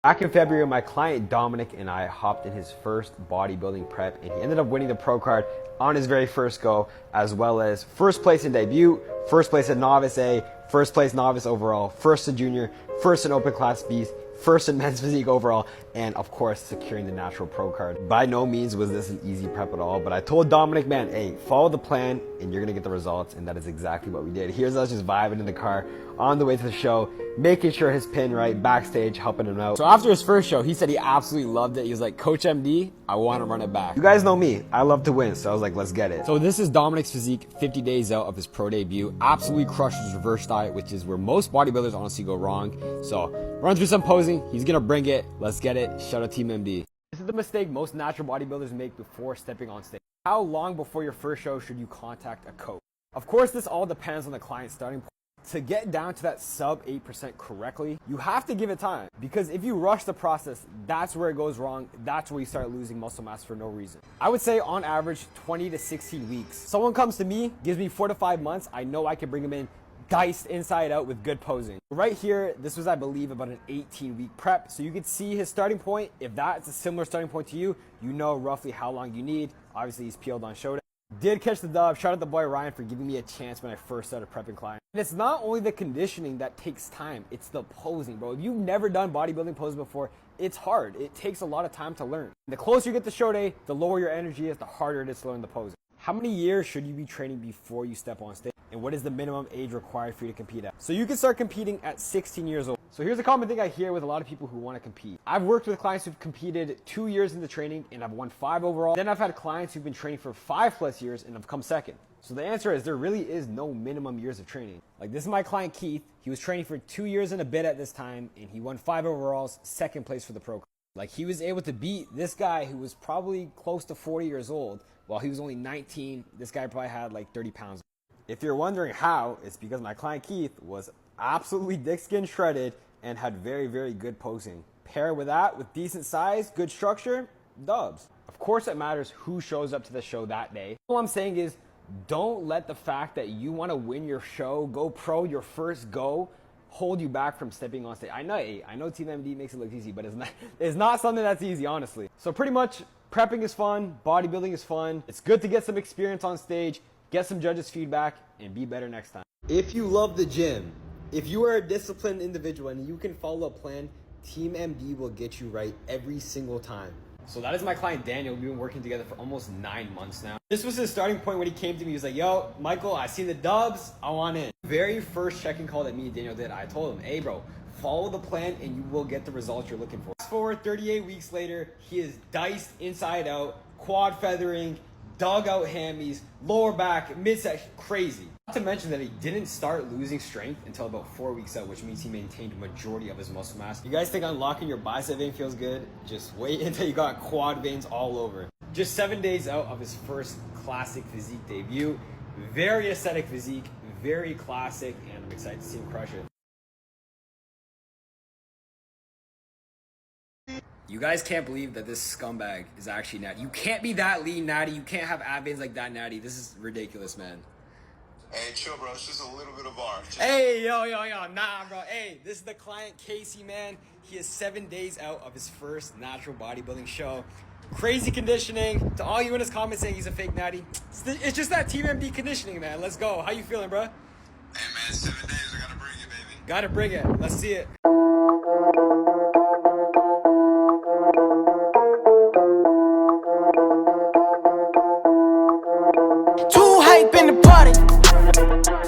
Back in February, my client Dominic and I hopped in his first bodybuilding prep, and he ended up winning the pro card on his very first go, as well as first place in debut, first place in novice A, first place novice overall, first in junior, first in open class Bs, first in men's physique overall, and of course securing the natural pro card. By no means was this an easy prep at all, but I told Dominic, man, hey, follow the plan and you're gonna get the results, and that is exactly what we did. Here's us just vibing in the car on the way to the show, making sure his pin right, backstage, helping him out. So after his first show, he said he absolutely loved it. He was like, Coach MD, I want to run it back. You guys know me, I love to win, so I was like, let's get it. So this is Dominic's physique 50 days out of his pro debut. Absolutely crushed his reverse diet, which is where most bodybuilders honestly go wrong. So run through some posing, he's gonna bring it, let's get it. Shout out Team MD. This is the mistake most natural bodybuilders make before stepping on stage. How long before your first show should you contact a coach? Of course, this all depends on the client's starting point. To get down to that sub 8% correctly, you have to give it time, because if you rush the process, that's where it goes wrong. That's where you start losing muscle mass for no reason. I would say on average 20 to 16 weeks. Someone comes to me, gives me 4 to 5 months, I know I can bring them in diced inside out with good posing. Right here, this was, I believe, about an 18-week prep. So you could see his starting point. If that's a similar starting point to you, you know roughly how long you need. Obviously, he's peeled on showdown. Did catch the dub. Shout out the boy Ryan for giving me a chance when I first started prepping clients. And it's not only the conditioning that takes time, it's the posing, bro. If you've never done bodybuilding poses before, it's hard. It takes a lot of time to learn. The closer you get to show day, the lower your energy is, the harder it is to learn the posing. How many years should you be training before you step on stage? And what is the minimum age required for you to compete at? So you can start competing at 16 years old. So here's a common thing I hear with a lot of people who want to compete. I've worked with clients who've competed 2 years into training and have won 5 overall. Then I've had clients who've been training for 5+ years and have come second. So the answer is there really is no minimum years of training. Like, this is my client Keith. He was training for 2 years and a bit at this time, and he won 5 overalls, second place for the pro. Like, he was able to beat this guy who was probably close to 40 years old while he was only 19. This guy probably had like 30 pounds. If you're wondering how, it's because my client Keith was absolutely dick skin shredded and had very, very good posing. Pair with that with decent size, good structure, dubs. Of course it matters who shows up to the show that day. All I'm saying is, don't let the fact that you want to win your show, go pro, your first go, hold you back from stepping on stage. I know Team MD makes it look easy, but it's not something that's easy, honestly. So pretty much, prepping is fun, bodybuilding is fun. It's good to get some experience on stage, get some judges' feedback, and be better next time. If you love the gym, if you are a disciplined individual and you can follow a plan, Team MD will get you right every single time. So that is my client Daniel. We've been working together for almost 9 months now. This was his starting point when he came to me. He was like, yo, Michael, I see the dubs, I want in. Very first check-in call that me and Daniel did, I told him, hey bro, follow the plan and you will get the results you're looking for. Fast forward 38 weeks later, he is diced inside out, quad feathering, dug out hammies, lower back, midsection, crazy. Not to mention that he didn't start losing strength until about 4 weeks out, which means he maintained a majority of his muscle mass. You guys think unlocking your bicep vein feels good? Just wait until you got quad veins all over. Just 7 days out of his first classic physique debut. Very aesthetic physique, very classic, and I'm excited to see him crush it. You guys can't believe that this scumbag is actually Natty. You can't be that lean, Natty. You can't have ab veins like that, Natty. This is ridiculous, man. Hey, chill, bro. It's just a little bit of art. Hey, yo. Nah, bro. Hey, this is the client, Casey, man. He is 7 days out of his first natural bodybuilding show. Crazy conditioning. To all you in his comments saying he's a fake Natty, it's just that Team MD conditioning, man. Let's go. How you feeling, bro? Hey, man, 7 days. I gotta bring it, baby. Gotta bring it. Let's see it. In the party,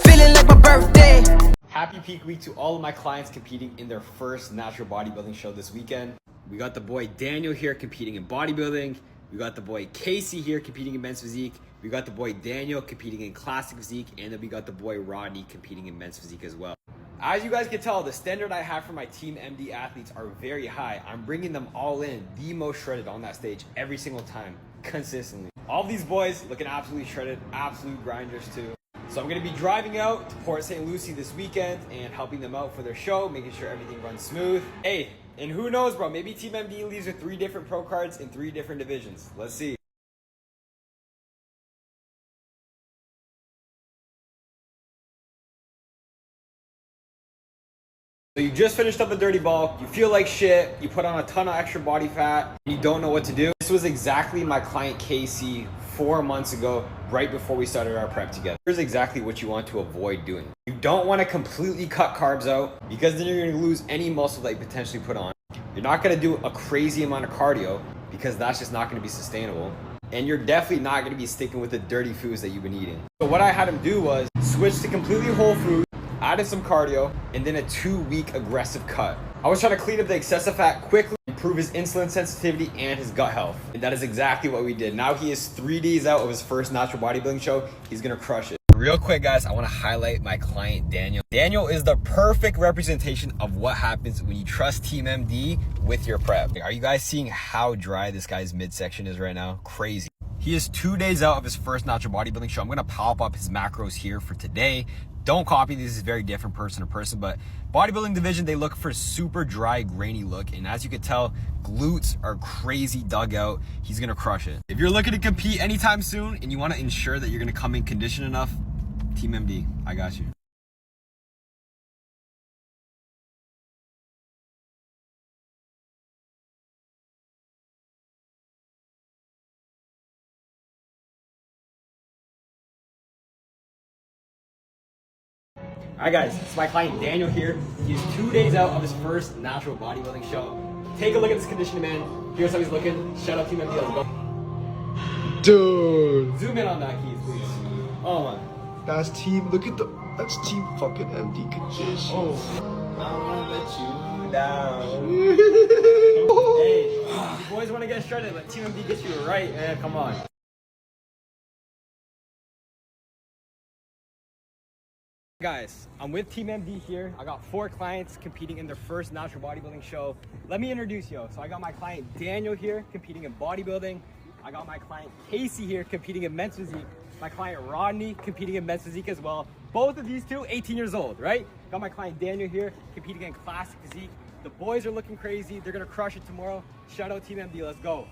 feeling like my birthday. Happy peak week to all of my clients competing in their first natural bodybuilding show this weekend. We got the boy Daniel here competing in bodybuilding. We got the boy Casey here competing in men's physique. We got the boy Daniel competing in classic physique. And then we got the boy Rodney competing in men's physique as well. As you guys can tell, the standard I have for my Team MD athletes are very high. I'm bringing them all in, the most shredded on that stage every single time, consistently. All these boys looking absolutely shredded, absolute grinders too. So I'm gonna be driving out to Port St. Lucie this weekend and helping them out for their show, making sure everything runs smooth. Hey, and who knows, bro, maybe Team MD leaves with 3 different pro cards in 3 different divisions. Let's see. So you just finished up a dirty bulk, you feel like shit, you put on a ton of extra body fat, and you don't know what to do. This was exactly my client Casey 4 months ago, right before we started our prep together. Here's exactly what you want to avoid doing. You don't want to completely cut carbs out because then you're going to lose any muscle that you potentially put on. You're not going to do a crazy amount of cardio because that's just not going to be sustainable. And you're definitely not going to be sticking with the dirty foods that you've been eating. So what I had him do was switch to completely whole food, added some cardio, and then a 2-week aggressive cut. I was trying to clean up the excessive fat quickly, improve his insulin sensitivity and his gut health. And that is exactly what we did. Now he is 3 days out of his first natural bodybuilding show. He's gonna crush it. Real quick, guys, I wanna highlight my client, Daniel. Daniel is the perfect representation of what happens when you trust Team MD with your prep. Are you guys seeing how dry this guy's midsection is right now? Crazy. He is 2 days out of his first natural bodybuilding show. I'm gonna pop up his macros here for today. Don't copy these, this is very different person to person, but bodybuilding division, they look for super dry, grainy look. And as you can tell, glutes are crazy dug out. He's gonna crush it. If you're looking to compete anytime soon and you wanna ensure that you're gonna come in conditioned enough, Team MD, I got you. All right, guys, it's my client Daniel here. He's 2 days out of his first natural bodybuilding show. Take a look at this conditioning, man. Here's how he's looking. Shout out Team MD, let's go. Dude, Zoom in on that, Keith, please. Oh my. that's team. Look at that's team fucking MD condition. Oh. I wanna let you down. Hey, you boys wanna get shredded, let Team MD get you right, man. Come on. Guys, I'm with Team MD here. I got 4 clients competing in their first natural bodybuilding show. Let me introduce you. So I got my client Daniel here competing in bodybuilding. I got my client Casey here competing in men's physique. My client Rodney competing in men's physique as well. Both of these two, 18 years old, right? Got my client Daniel here competing in classic physique. The boys are looking crazy. They're gonna crush it tomorrow. Shout out Team MD, let's go.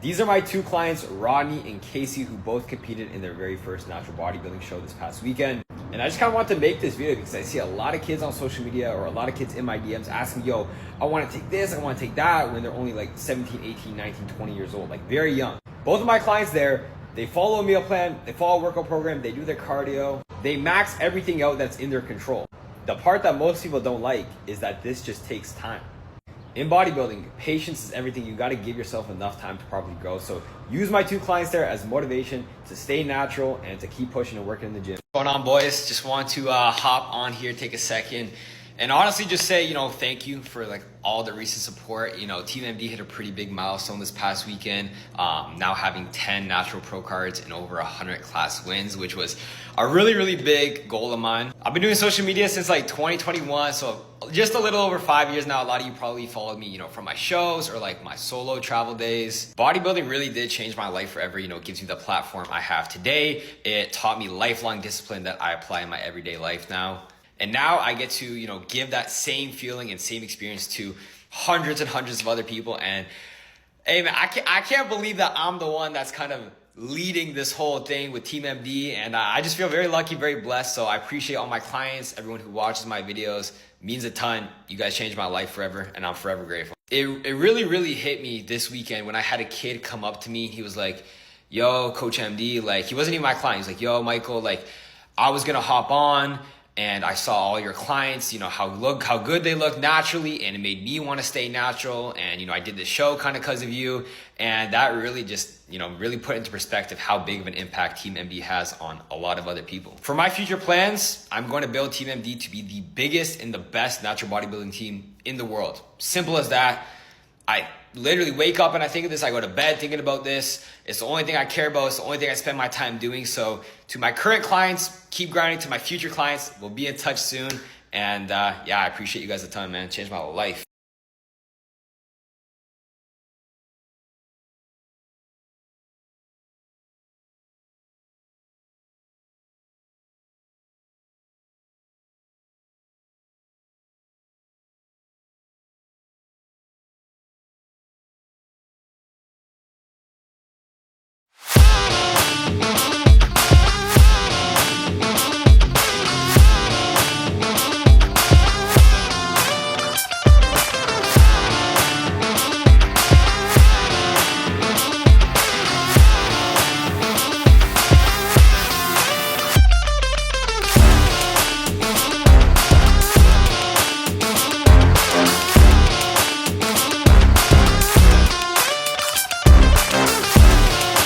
These are my 2 clients, Rodney and Casey, who both competed in their very first natural bodybuilding show this past weekend. And I just kind of want to make this video because I see a lot of kids on social media or a lot of kids in my DMs asking, yo, I want to take this, I want to take that, when they're only like 17, 18, 19, 20 years old, like very young. Both of my clients there, they follow a meal plan, they follow a workout program, they do their cardio, they max everything out that's in their control. The part that most people don't like is that this just takes time. In bodybuilding, patience is everything. You got to give yourself enough time to properly grow. So use my 2 clients there as motivation to stay natural and to keep pushing and working in the gym. What's going on, boys? Just want to hop on here, take a second, and honestly just say, thank you for like all the recent support. Team MD hit a pretty big milestone this past weekend. Now having 10 natural pro cards and over 100 class wins, which was a really, really big goal of mine. I've been doing social media since like 2021, so just a little over 5 years now. A lot of you probably followed me, from my shows or like my solo travel days. Bodybuilding really did change my life forever. It gives me the platform I have today. It taught me lifelong discipline that I apply in my everyday life now. And now I get to, give that same feeling and same experience to hundreds and hundreds of other people. And hey man, I can't believe that I'm the one that's kind of leading this whole thing with Team MD. And I just feel very lucky, very blessed. So I appreciate all my clients, everyone who watches my videos. It means a ton. You guys changed my life forever, and I'm forever grateful. It really, really hit me this weekend when I had a kid come up to me. He was like, yo, Coach MD, like, he wasn't even my client. He's like, yo, Michael, like, I was gonna hop on and I saw all your clients, how good they look naturally, and it made me want to stay natural. And, I did this show kind of because of you. And that really just, really put into perspective how big of an impact Team MD has on a lot of other people. For my future plans, I'm going to build Team MD to be the biggest and the best natural bodybuilding team in the world. Simple as that. I literally wake up and I think of this. I go to bed thinking about this. It's the only thing I care about. It's the only thing I spend my time doing. So to my current clients, keep grinding. To my future clients, we'll be in touch soon. And yeah, I appreciate you guys a ton, man. Changed my life.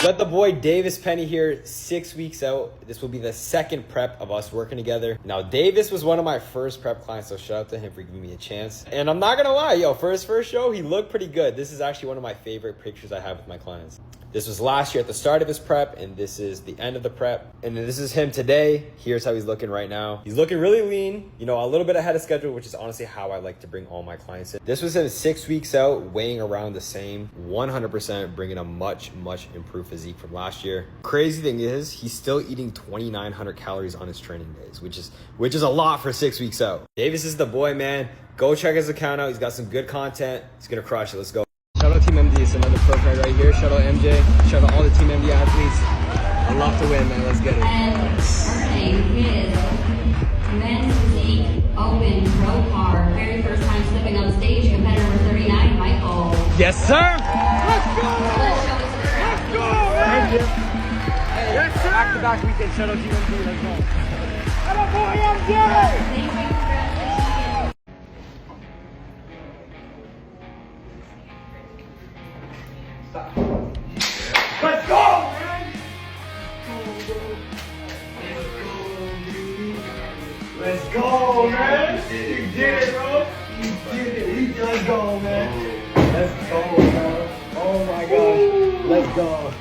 Got the boy Davis Penny here, 6 weeks out. This will be the second prep of us working together. Now, Davis was one of my first prep clients, so shout out to him for giving me a chance. And I'm not gonna lie, for his first show, he looked pretty good. This is actually one of my favorite pictures I have with my clients. This was last year at the start of his prep, and this is the end of the prep. And then this is him today. Here's how he's looking right now. He's looking really lean, a little bit ahead of schedule, which is honestly how I like to bring all my clients in. This was him 6 weeks out, weighing around the same, 100%, bringing a much, much improved physique from last year. Crazy thing is, he's still eating 2,900 calories on his training days, which is a lot for 6 weeks out. Davis is the boy, man. Go check his account out. He's got some good content. He's gonna crush it. Let's go. Shout out Team MD, it's another pro card right here. Shout out MJ, shout out all the Team MD athletes. I love to win, man, let's get it. And starting with men's physique open pro card. Very first time stepping on stage, competitor number 39, Michael. Yes, sir! Let's go! Let's go, man! Yes, sir! Back-to-back weekend, shout out Team MD, let's go. Shout out boy MJ! Thank you, congratulations. Let's go, man! Let's go, man! You did it, bro! You did it! Let's go, man! Let's go, bro! Oh my gosh! Let's go!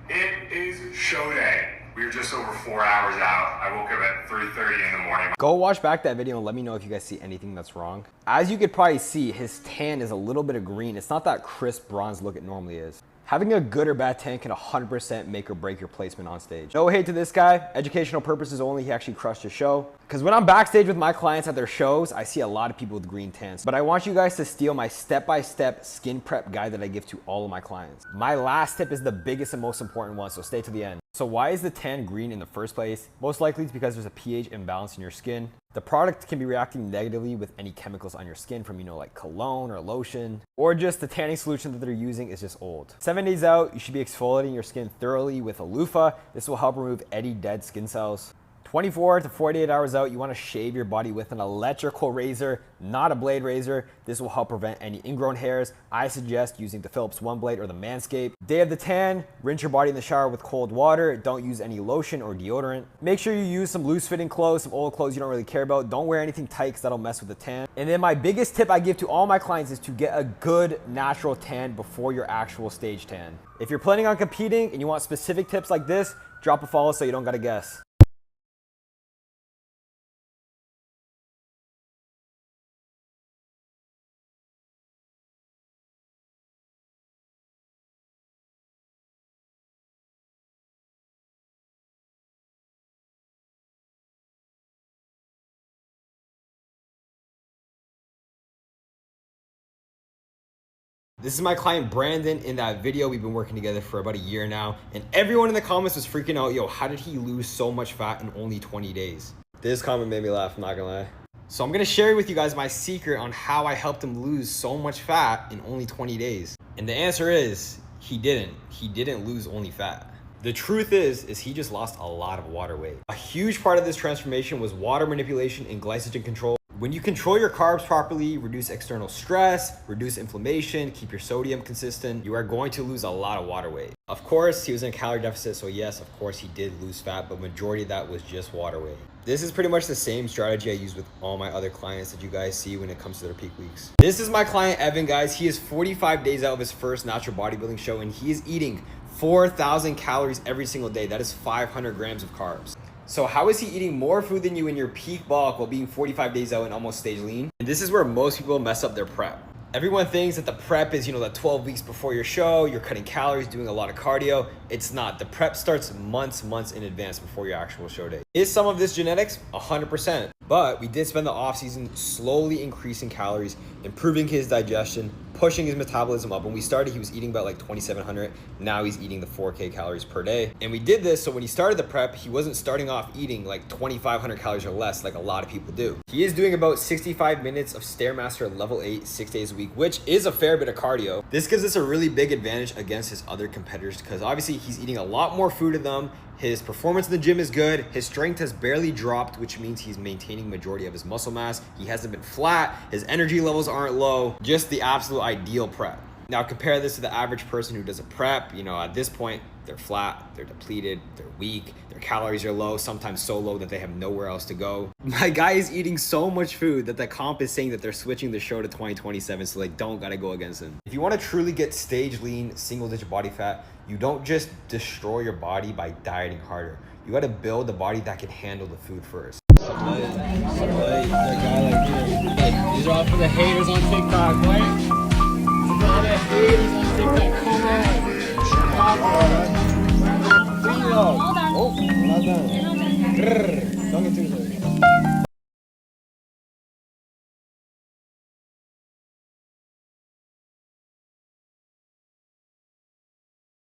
It is show day. We were just over 4 hours out. I woke up at 3:30 in the morning. Go watch back that video and let me know if you guys see anything that's wrong. As you could probably see, his tan is a little bit of green. It's not that crisp bronze look it normally is. Having a good or bad tan can 100% make or break your placement on stage. No hate to this guy, educational purposes only, he actually crushed his show. Because when I'm backstage with my clients at their shows, I see a lot of people with green tans. But I want you guys to steal my step-by-step skin prep guide that I give to all of my clients. My last tip is the biggest and most important one, so stay to the end. So why is the tan green in the first place? Most likely it's because there's a pH imbalance in your skin. The product can be reacting negatively with any chemicals on your skin from, like cologne or lotion, or just the tanning solution that they're using is just old. 7 days out, you should be exfoliating your skin thoroughly with a loofah. This will help remove any dead skin cells. 24 to 48 hours out, you want to shave your body with an electrical razor, not a blade razor. This will help prevent any ingrown hairs. I suggest using the Phillips One Blade or the Manscaped. Day of the tan, rinse your body in the shower with cold water. Don't use any lotion or deodorant. Make sure you use some loose fitting clothes, some old clothes you don't really care about. Don't wear anything tight because that'll mess with the tan. And then my biggest tip I give to all my clients is to get a good natural tan before your actual stage tan. If you're planning on competing and you want specific tips like this, drop a follow so you don't gotta guess. This is my client Brandon. In that video, we've been working together for about a year now, and everyone in the comments was freaking out, yo, how did he lose so much fat in only 20 days? This comment made me laugh, I'm not gonna lie. So I'm gonna share with you guys my secret on how I helped him lose so much fat in only 20 days. And the answer is, he didn't lose only fat. The truth is he just lost a lot of water weight. A huge part of this transformation was water manipulation and glycogen control. When you control your carbs properly, reduce external stress, reduce inflammation, keep your sodium consistent, you are going to lose a lot of water weight. Of course, he was in a calorie deficit, so yes, of course he did lose fat, but majority of that was just water weight. This is pretty much the same strategy I use with all my other clients that you guys see when it comes to their peak weeks. This is my client Evan, guys. He is 45 days out of his first natural bodybuilding show, and he is eating 4,000 calories every single day. That is 500 grams of carbs. So how is he eating more food than you in your peak bulk while being 45 days out and almost stage lean? And this is where most people mess up their prep. Everyone thinks that the prep is, the 12 weeks before your show, you're cutting calories, doing a lot of cardio. It's not. The prep starts months in advance before your actual show day. Is some of this genetics? 100%. But we did spend the off season slowly increasing calories, improving his digestion, pushing his metabolism up. When we started, he was eating about like 2,700. Now he's eating the 4K calories per day. And we did this so when he started the prep, he wasn't starting off eating like 2,500 calories or less like a lot of people do. He is doing about 65 minutes of Stairmaster level 8, 6 days a week, which is a fair bit of cardio. This gives us a really big advantage against his other competitors because obviously he's eating a lot more food than them. His performance in the gym is good. His strength has barely dropped, which means he's maintaining majority of his muscle mass. He hasn't been flat. His energy levels aren't low. Just the absolute ideal prep. Now compare this to the average person who does a prep. At this point, they're flat, they're depleted, they're weak, their calories are low, sometimes so low that they have nowhere else to go. My guy is eating so much food that the comp is saying that they're switching the show to 2027, so they don't gotta go against him. If you wanna truly get stage lean, single-digit body fat, you don't just destroy your body by dieting harder. You gotta build a body that can handle the food first. These are all for the haters on TikTok, boy. For all the haters on TikTok, come on. Oh, well done. Don't get too